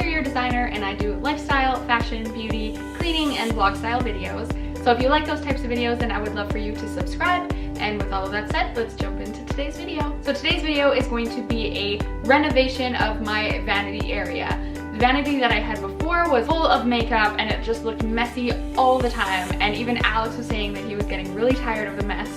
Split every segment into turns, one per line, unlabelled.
interior designer and I do lifestyle, fashion, beauty, cleaning, and vlog style videos. So if you like those types of videos, then I would love for you to subscribe. And with all of that said, let's jump into today's video. So today's video is going to be a renovation of my vanity area. The vanity that I had before was full of makeup and it just looked messy all the time. And even Alex was saying that he was getting really tired of the mess.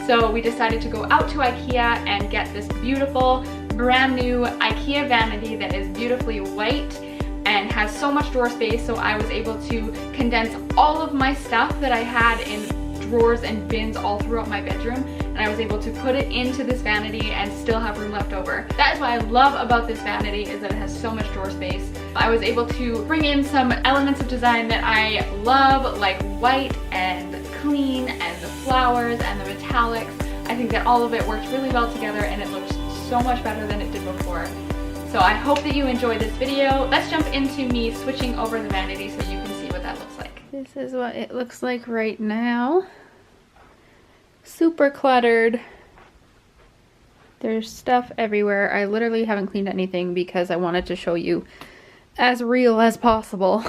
So we decided to go out to IKEA and get this beautiful, brand new IKEA vanity that is beautifully white and has so much drawer space. So I was able to condense all of my stuff that I had in drawers and bins all throughout my bedroom, and I was able to put it into this vanity and still have room left over. That is what I love about this vanity, is that it has so much drawer space. I was able to bring in some elements of design that I love, like white and clean and the flowers and the metallics. I think that all of it worked really well together and it looks so much better than it did before. So I hope that you enjoyed this video. Let's jump into me switching over the vanity so you can see what that looks like. This is what it looks like right now. Super cluttered. There's stuff everywhere. I literally haven't cleaned anything because I wanted to show you as real as possible.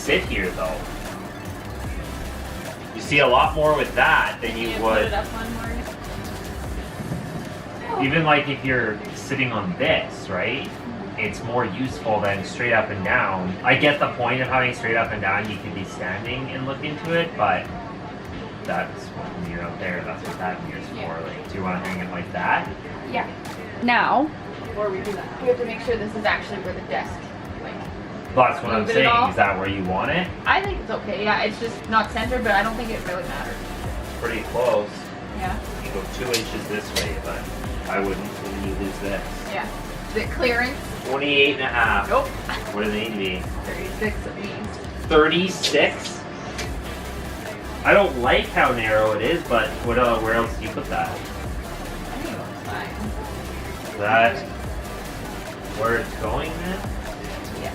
sit here though. You see a lot more with that than you
Put
would.
it up one more.
Even like if you're sitting on this, right? It's more useful than straight up and down. I get the point of having straight up and down. You could be standing and look into it, but that's when you're out there. That's what that mirror's for. Like, do you want to hang it like that?
Yeah. Now, before we do that, we have to make sure this is actually where the desk, like.
That's what I'm
Move it
saying.
all.
Is that where you want it?
I think it's okay. Yeah, it's just not centered, but I don't think it really matters.
Pretty close.
Yeah.
You go 2 inches this way, but I wouldn't when you lose this.
Yeah. Is it clearance?
28 and a half.
Nope.
What do they need to be?
36 at least.
36? I don't like how narrow it is, but where else do you put that?
I think it looks fine.
Is that where it's going then?
Yeah.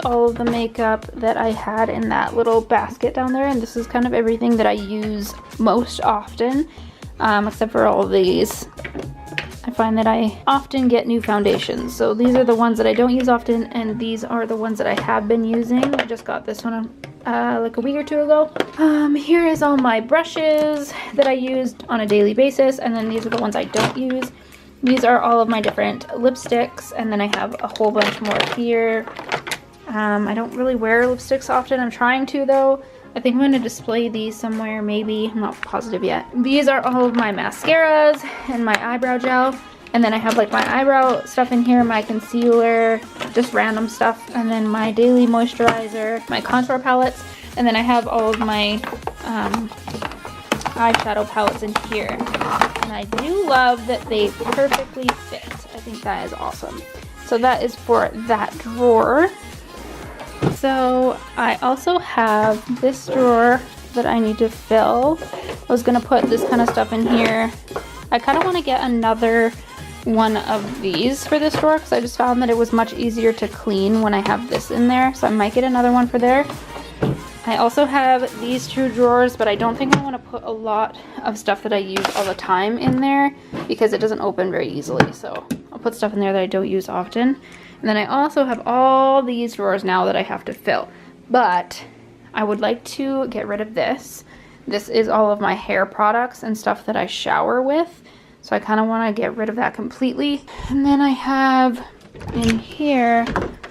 All of the makeup that I had in that little basket down there, and this is kind of everything that I use most often, except for all of these. I find that I often get new foundations, so these are the ones that I don't use often, and these are the ones that I have been using. I just got this one like a week or two ago. Here is all my brushes that I used on a daily basis, and then these are the ones I don't use. These are all of my different lipsticks, and then I have a whole bunch more here. I don't really wear lipsticks often. I'm trying to though. I think I'm going to display these somewhere, maybe. I'm not positive yet. These are all of my mascaras and my eyebrow gel. And then I have like my eyebrow stuff in here, my concealer, just random stuff. And then my daily moisturizer, my contour palettes. And then I have all of my eyeshadow palettes in here. And I do love that they perfectly fit. I think that is awesome. So that is for that drawer. So I also have this drawer that I need to fill. I was gonna put this kind of stuff in here. I kind of want to get another one of these for this drawer because I just found that it was much easier to clean when I have this in there. So I might get another one for there. I also have these two drawers, but I don't think I want to put a lot of stuff that I use all the time in there because it doesn't open very easily. So I'll put stuff in there that I don't use often. And then I also have all these drawers now that I have to fill. But I would like to get rid of this. This is all of my hair products and stuff that I shower with. So I kind of want to get rid of that completely. And then I have in here,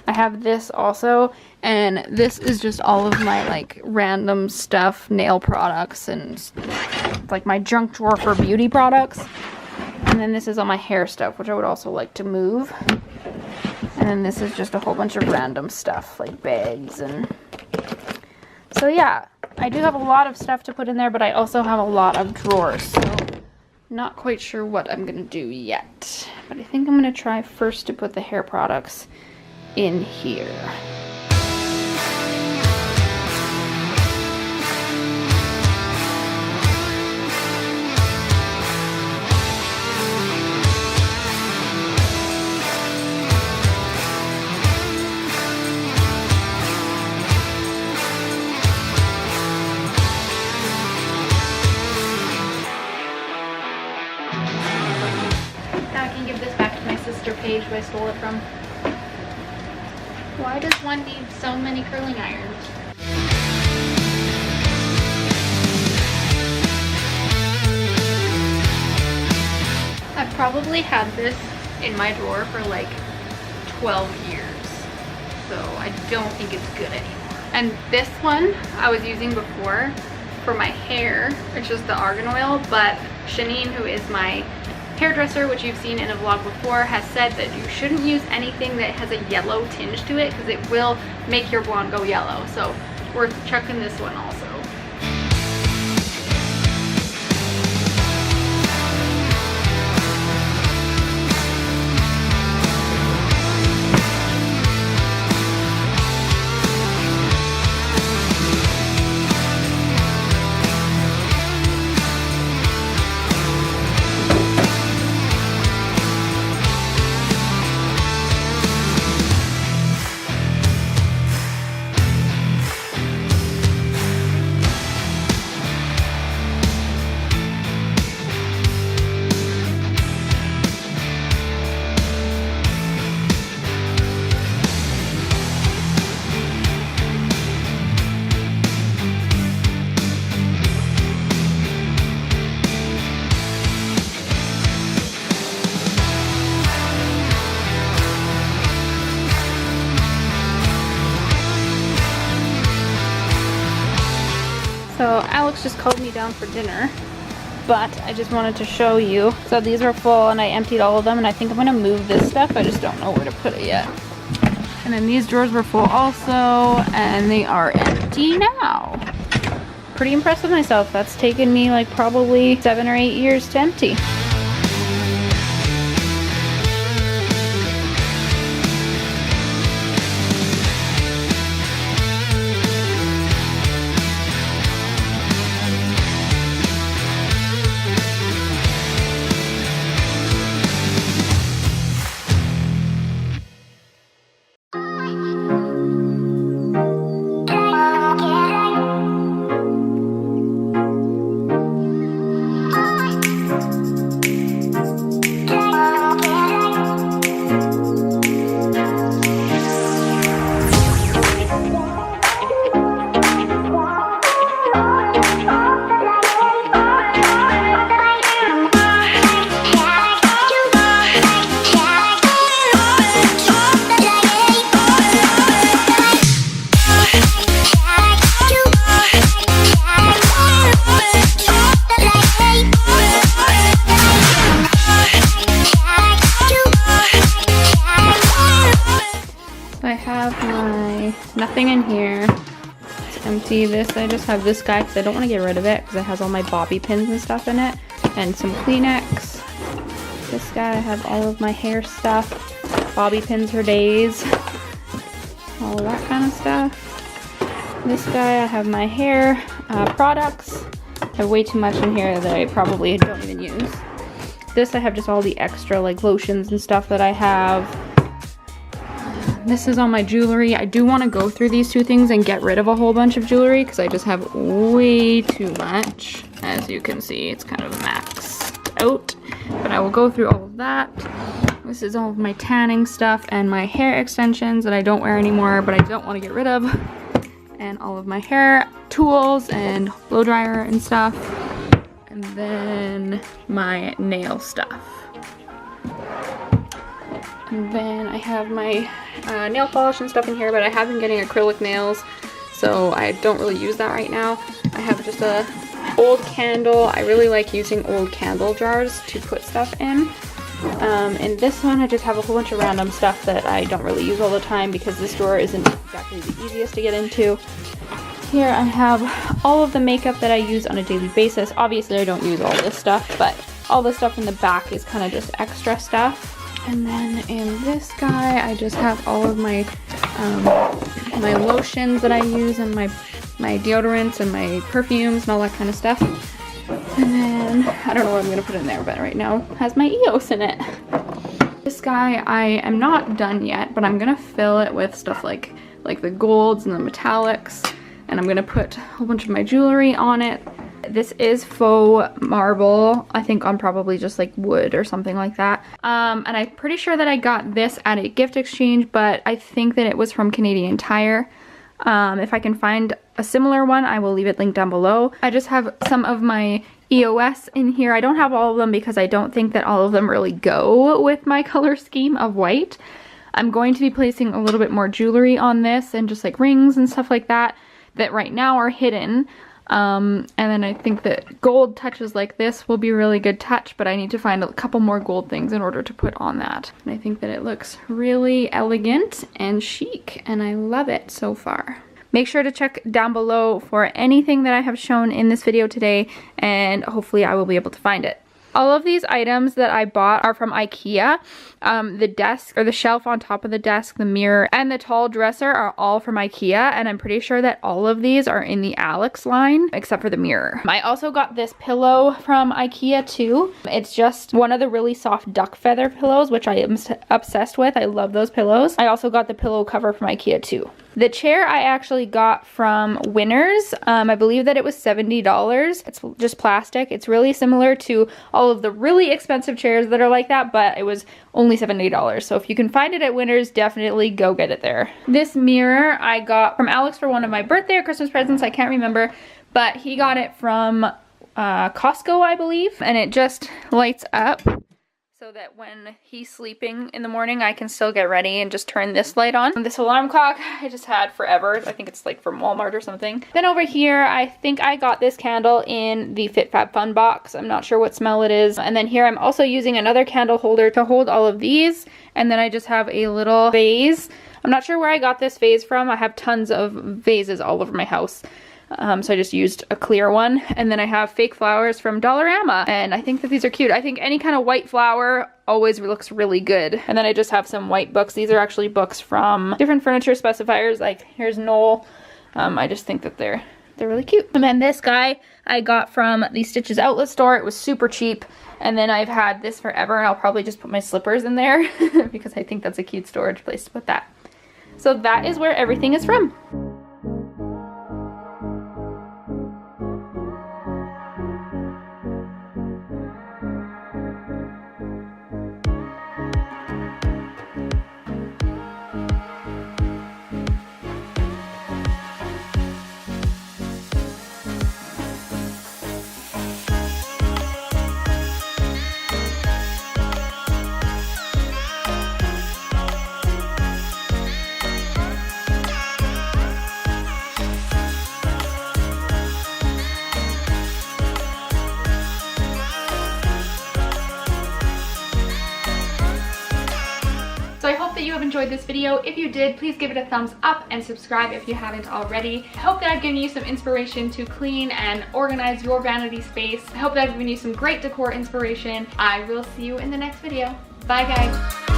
I have this also. And this is just all of my like random stuff, nail products, and like my junk drawer for beauty products. And then this is all my hair stuff, which I would also like to move. And then this is just a whole bunch of random stuff, like bags and... So yeah, I do have a lot of stuff to put in there, but I also have a lot of drawers. So not quite sure what I'm going to do yet. But I think I'm going to try first to put the hair products in here. Page who I stole it from. Why does one need so many curling irons? I've probably had this in my drawer for like 12 years. So I don't think it's good anymore. And this one I was using before for my hair. It's just the argan oil, but Shanine, who is my hairdresser, which you've seen in a vlog before, has said that you shouldn't use anything that has a yellow tinge to it because it will make your blonde go yellow. So worth checking this one also. So Alex just called me down for dinner, but I just wanted to show you. So these were full and I emptied all of them, and I think I'm gonna move this stuff. I just don't know where to put it yet. And then these drawers were full also, and they are empty now. Pretty impressed with myself. That's taken me like probably 7 or 8 years to empty. Nothing in here. It's empty. This, I just have this guy because I don't want to get rid of it because it has all my bobby pins and stuff in it, and some Kleenex. This guy, I have all of my hair stuff, bobby pins for days, all of that kind of stuff. This guy, I have my hair products. I have way too much in here that I probably don't even use. This, I have just all the extra like lotions and stuff that I have. This is all my jewelry. I do want to go through these two things and get rid of a whole bunch of jewelry because I just have way too much. As you can see, it's kind of maxed out, but I will go through all of that. This is all of my tanning stuff and my hair extensions that I don't wear anymore, but I don't want to get rid of. And all of my hair tools and blow dryer and stuff. And then my nail stuff. And then I have my nail polish and stuff in here, but I have been getting acrylic nails, so I don't really use that right now. I have just a old candle. I really like using old candle jars to put stuff in. In this one, I just have a whole bunch of random stuff that I don't really use all the time because this drawer isn't exactly the easiest to get into. Here I have all of the makeup that I use on a daily basis. Obviously, I don't use all this stuff, but all the stuff in the back is kind of just extra stuff. And then in this guy, I just have all of my my lotions that I use and my deodorants and my perfumes and all that kind of stuff. And then, I don't know what I'm gonna put in there, but right now it has my EOS in it. This guy, I am not done yet, but I'm gonna fill it with stuff like the golds and the metallics. And I'm gonna put a whole bunch of my jewelry on it. This is faux marble, I think on probably just like wood or something like that. And I'm pretty sure that I got this at a gift exchange, but I think that it was from Canadian Tire. If I can find a similar one, I will leave it linked down below. I just have some of my EOS in here. I don't have all of them because I don't think that all of them really go with my color scheme of white. I'm going to be placing a little bit more jewelry on this and just like rings and stuff like that right now are hidden. And then I think that gold touches like this will be a really good touch, but I need to find a couple more gold things in order to put on that. And I think that it looks really elegant and chic, and I love it so far. Make sure to check down below for anything that I have shown in this video today, and hopefully I will be able to find it. All of these items that I bought are from IKEA. The desk, or the shelf on top of the desk, the mirror, and the tall dresser are all from IKEA, and I'm pretty sure that all of these are in the Alex line, except for the mirror. I also got this pillow from IKEA too. It's just one of the really soft duck feather pillows, which I am obsessed with. I love those pillows. I also got the pillow cover from IKEA too. The chair I actually got from Winners. I believe that it was $70. It's just plastic. It's really similar to all of the really expensive chairs that are like that, but it was only $70. So if you can find it at Winners, definitely go get it there. This mirror I got from Alex for one of my birthday or Christmas presents. I can't remember, but he got it from Costco, I believe, and it just lights up so that when he's sleeping in the morning, I can still get ready and just turn this light on. This alarm clock I just had forever. I think it's like from Walmart or something. Then over here, I think I got this candle in the FitFab box. I'm not sure what smell it is. And then here I'm also using another candle holder to hold all of these. And then I just have a little vase. I'm not sure where I got this vase from. I have tons of vases all over my house. So I just used a clear one. And then I have fake flowers from Dollarama, and I think that these are cute. I think any kind of white flower always looks really good. And then I just have some white books. These are actually books from different furniture specifiers. Like here's Knoll. I just think that they're really cute. And then this guy I got from the Stitches outlet store. It was super cheap. And then I've had this forever, and I'll probably just put my slippers in there because I think that's a cute storage place to put that. So that is where everything is from. So I hope that you have enjoyed this video. If you did, please give it a thumbs up and subscribe if you haven't already. I hope that I've given you some inspiration to clean and organize your vanity space. I hope that I've given you some great decor inspiration. I will see you in the next video. Bye guys.